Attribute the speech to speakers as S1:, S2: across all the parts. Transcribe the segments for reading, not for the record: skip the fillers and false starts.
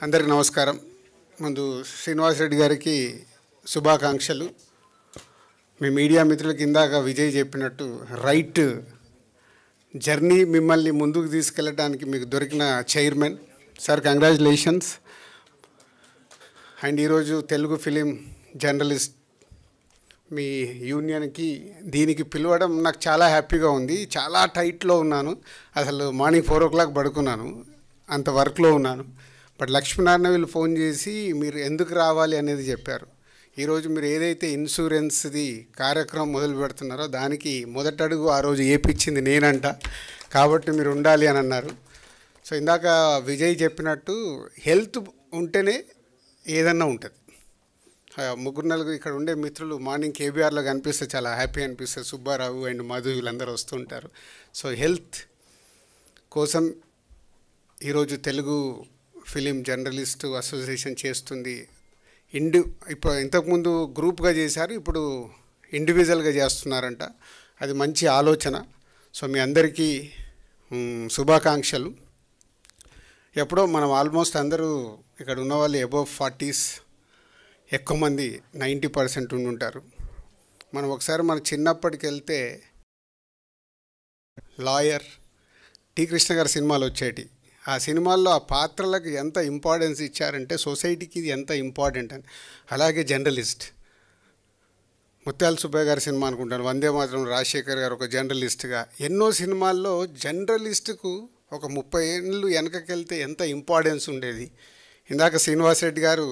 S1: అందరికీ నమస్కారం. ముందు శ్రీనివాస్ రెడ్డి గారికి శుభాకాంక్షలు. మీ మీడియా మిత్రులకి ఇందాక విజయ్ చెప్పినట్టు రైట్ జర్నీ మిమ్మల్ని ముందుకు తీసుకెళ్ళడానికి మీకు దొరికిన చైర్మన్ సార్, కంగ్రాచులేషన్స్. అండ్ ఈరోజు తెలుగు ఫిలిం జర్నలిస్ట్ మీ యూనియన్కి దీనికి పిలవడం నాకు చాలా హ్యాపీగా ఉంది. చాలా టైట్లో ఉన్నాను, అసలు మార్నింగ్ 4 o'clock పడుకున్నాను, అంత వర్క్లో ఉన్నాను. బట్ లక్ష్మీనారాయణ వీళ్ళు ఫోన్ చేసి మీరు ఎందుకు రావాలి అనేది చెప్పారు. ఈరోజు మీరు ఏదైతే ఇన్సూరెన్స్ది కార్యక్రమం మొదలు పెడుతున్నారో దానికి మొదటి అడుగు ఆ రోజు ఏపిచ్చింది నేనంట, కాబట్టి మీరు ఉండాలి అని అన్నారు. సో ఇందాక విజయ్ చెప్పినట్టు హెల్త్ ఉంటేనే ఏదన్నా ఉంటుంది. 3-4 ఇక్కడ ఉండే మిత్రులు మార్నింగ్ కేబీఆర్లో కనిపిస్తే చాలా హ్యాపీ అనిపిస్తుంది. సుబ్బారావు అండ్ మధు వీళ్ళందరూ వస్తుంటారు. సో హెల్త్ కోసం ఈరోజు తెలుగు ఫిలిం జర్నలిస్ట్ అసోసియేషన్ చేస్తుంది. ఇప్పుడు ఇంతకుముందు గ్రూప్గా చేశారు, ఇప్పుడు ఇండివిజువల్గా చేస్తున్నారంట. అది మంచి ఆలోచన. సో మీ అందరికీ శుభాకాంక్షలు. ఎప్పుడో మనం ఆల్మోస్ట్ అందరూ ఇక్కడ ఉన్న వాళ్ళు అబోవ్ 40s, ఎక్కువ మంది 90% ఉండుంటారు. మనం ఒకసారి మన చిన్నప్పటికి వెళ్తే లాయర్ టి కృష్ణ గారి సినిమాలు వచ్చేటి. ఆ సినిమాల్లో ఆ పాత్రలకు ఎంత ఇంపార్టెన్స్ ఇచ్చారంటే సొసైటీకి ఇది ఎంత ఇంపార్టెంట్ అని. అలాగే జర్నలిస్ట్ ముత్యాల సుబ్బయ్య గారి సినిమా అనుకుంటాను, వందే మాత్రం రాజశేఖర్ గారు ఒక జర్నలిస్ట్గా ఎన్నో సినిమాల్లో జర్నలిస్టుకు ఒక 30 ఏళ్ళు వెనకకెళ్తే ఎంత ఇంపార్టెన్స్ ఉండేది. ఇందాక శ్రీనివాస్ రెడ్డి గారు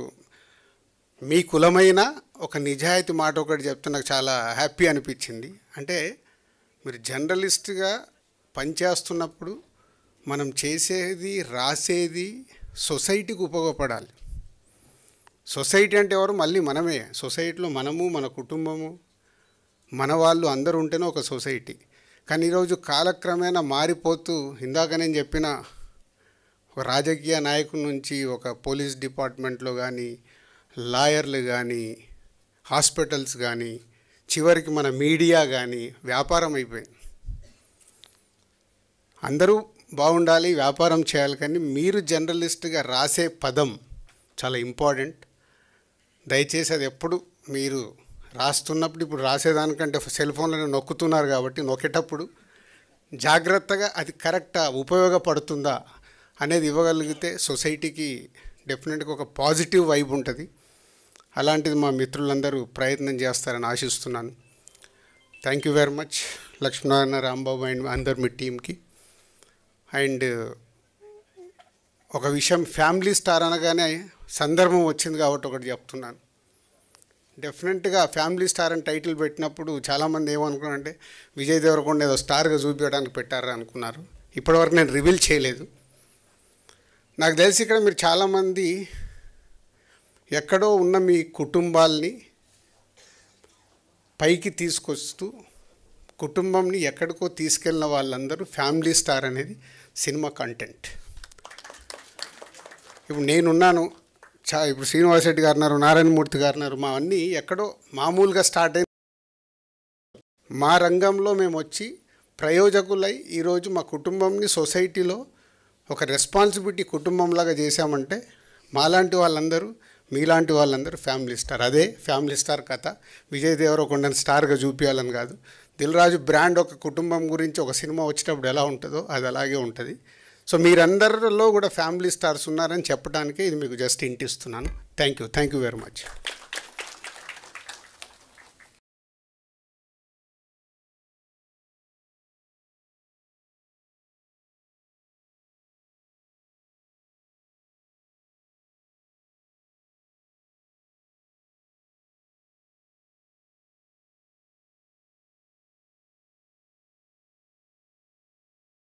S1: మీ కులమైన ఒక నిజాయితీ మాట ఒకటి చెప్తే నాకు చాలా హ్యాపీ అనిపించింది. అంటే మీరు జర్నలిస్ట్గా పనిచేస్తున్నప్పుడు మనం చేసేది రాసేది సొసైటీకి ఉపయోగపడాలి. సొసైటీ అంటే ఎవరు? మళ్ళీ మనమే. సొసైటీలో మనము, మన కుటుంబము, మన వాళ్ళు అందరూ ఉంటేనే ఒక సొసైటీ. కానీ ఈరోజు కాలక్రమేణా మారిపోతూ, ఇందాక నేను చెప్పిన ఒక రాజకీయ నాయకుల నుంచి ఒక పోలీస్ డిపార్ట్మెంట్లో కానీ, లాయర్లు కానీ, హాస్పిటల్స్ కానీ, చివరికి మన మీడియా కానీ వ్యాపారం అయిపోయింది. అందరూ బాగుండాలి, వ్యాపారం చేయాలి, కానీ మీరు జర్నలిస్ట్గా రాసే పదం చాలా ఇంపార్టెంట్. దయచేసి అది ఎప్పుడు మీరు రాస్తున్నప్పుడు, ఇప్పుడు రాసేదానికంటే సెల్ ఫోన్లోనే నొక్కుతున్నారు కాబట్టి నొక్కేటప్పుడు జాగ్రత్తగా అది కరెక్టా, ఉపయోగపడుతుందా అనేది ఇవ్వగలిగితే సొసైటీకి డెఫినెట్గా ఒక పాజిటివ్ వైబ్ ఉంటుంది. అలాంటిది మా మిత్రులందరూ ప్రయత్నం చేస్తారని ఆశిస్తున్నాను. Thank you very much Lakshminarayana, Rambabu and అందరు మీ టీంకి. అండ్ ఒక విషయం, ఫ్యామిలీ స్టార్ అనగానే సందర్భం వచ్చింది కాబట్టి ఒకటి చెప్తున్నాను. డెఫినెట్గా ఫ్యామిలీ స్టార్ అని టైటిల్ పెట్టినప్పుడు చాలామంది ఏమనుకున్నారంటే విజయ్ దేవరకొండ ఏదో స్టార్గా చూపించడానికి పెట్టారా అనుకున్నారు. ఇప్పటివరకు నేను రివీల్ చేయలేదు. నాకు తెలిసి ఇక్కడ మీరు చాలామంది ఎక్కడో ఉన్న మీ కుటుంబాల్ని పైకి తీసుకొస్తూ కుటుంబంని ఎక్కడికో తీసుకెళ్ళిన వాళ్ళందరూ ఫ్యామిలీ స్టార్ అనేది సినిమా కంటెంట్. ఇప్పుడు నేనున్నాను, ఇప్పుడు శ్రీనివాస్ రెడ్డి గారు ఉన్నారు, నారాయణమూర్తి గారు ఉన్నారు, మా అన్నీ ఎక్కడో మామూలుగా స్టార్ట్ అయిన మా రంగంలో మేము వచ్చి ప్రయోజకులై ఈరోజు మా కుటుంబంని సొసైటీలో ఒక రెస్పాన్సిబిలిటీ కుటుంబంలాగా చేశామంటే మాలాంటి వాళ్ళందరూ, మీలాంటి వాళ్ళందరూ ఫ్యామిలీ స్టార్. అదే ఫ్యామిలీ స్టార్ కథ. విజయ్ దేవరకొండని స్టార్గా చూపించాలని కాదు. దిల్ రాజు బ్రాండ్ ఒక కుటుంబం గురించి ఒక సినిమా వచ్చేటప్పుడు ఎలా ఉంటుందో అది అలాగే ఉంటుంది. సో మీరందరిలో కూడా ఫ్యామిలీ స్టార్స్ ఉన్నారని చెప్పడానికే ఇది మీకు జస్ట్ ఇంటిస్తున్నాను. Thank you very much.